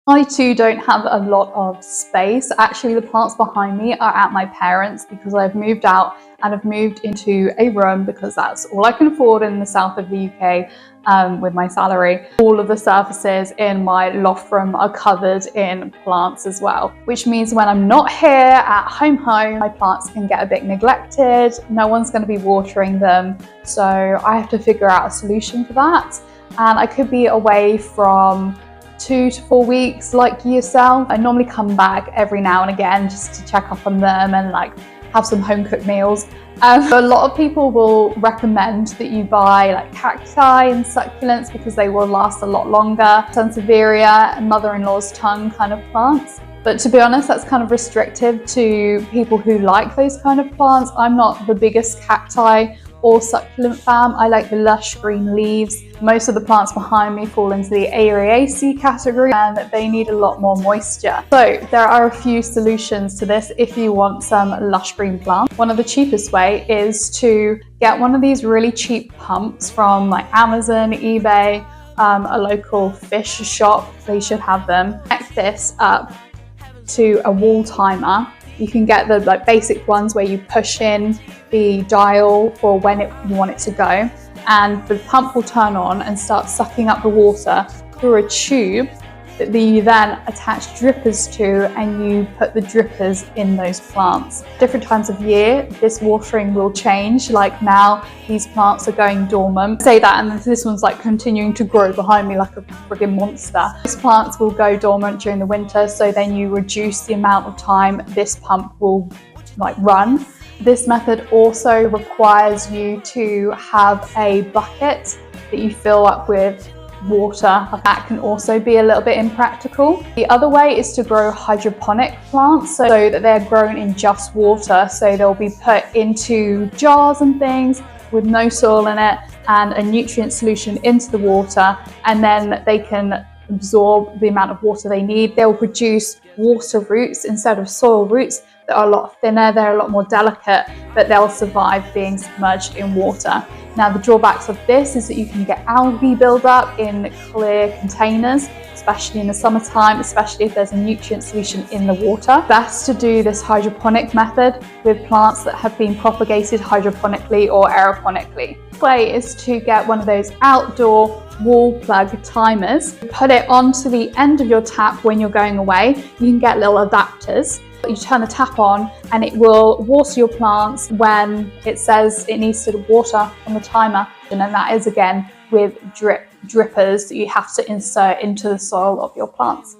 I too don't have a lot of space. Actually, the plants behind me are at my parents' because I've moved out and have moved into a room because that's all I can afford in the south of the UK with my salary. All of the surfaces in my loft room are covered in plants as well, which means when I'm not here at home, my plants can get a bit neglected. No one's going to be watering them. So I have to figure out a solution for that. And I could be away from 2 to 4 weeks like yourself. I normally come back every now and again just to check up on them and like have some home cooked meals. A lot of people will recommend that you buy like cacti and succulents because they will last a lot longer. Sansevieria and mother-in-law's tongue kind of plants. But to be honest, that's kind of restrictive to people who like those kind of plants. I'm not the biggest cacti or succulent fan. I like the lush green leaves. Most of the plants behind me fall into the Ariaceae category and they need a lot more moisture. So there are a few solutions to this if you want some lush green plants. One of the cheapest way is to get one of these really cheap pumps from like Amazon, eBay, a local fish shop, they should have them. Connect this up to a wall timer. You can get the like basic ones where you push in the dial for when you want it to go, and the pump will turn on and start sucking up the water through a tube that you then attach drippers to, and you put the drippers in those plants. Different times of year, this watering will change. Like now, these plants are going dormant. Say that, and this one's like continuing to grow behind me like a friggin' monster. These plants will go dormant during the winter, so then you reduce the amount of time this pump will like run. This method also requires you to have a bucket that you fill up with water. That can also be a little bit impractical. The other way is to grow hydroponic plants so that they're grown in just water. So they'll be put into jars and things with no soil in it and a nutrient solution into the water, and then they can absorb the amount of water they need. They'll produce water roots instead of soil roots that are a lot thinner, they're a lot more delicate, but they'll survive being submerged in water. Now the drawbacks of this is that you can get algae buildup in clear containers, especially in the summertime, especially if there's a nutrient solution in the water. Best to do this hydroponic method with plants that have been propagated hydroponically or aeroponically. The way is to get one of those outdoor wall plug timers, put it onto the end of your tap when you're going away. You can get little adapters. You turn the tap on and it will water your plants when it says it needs to water on the timer. And then that is again with drippers that you have to insert into the soil of your plants.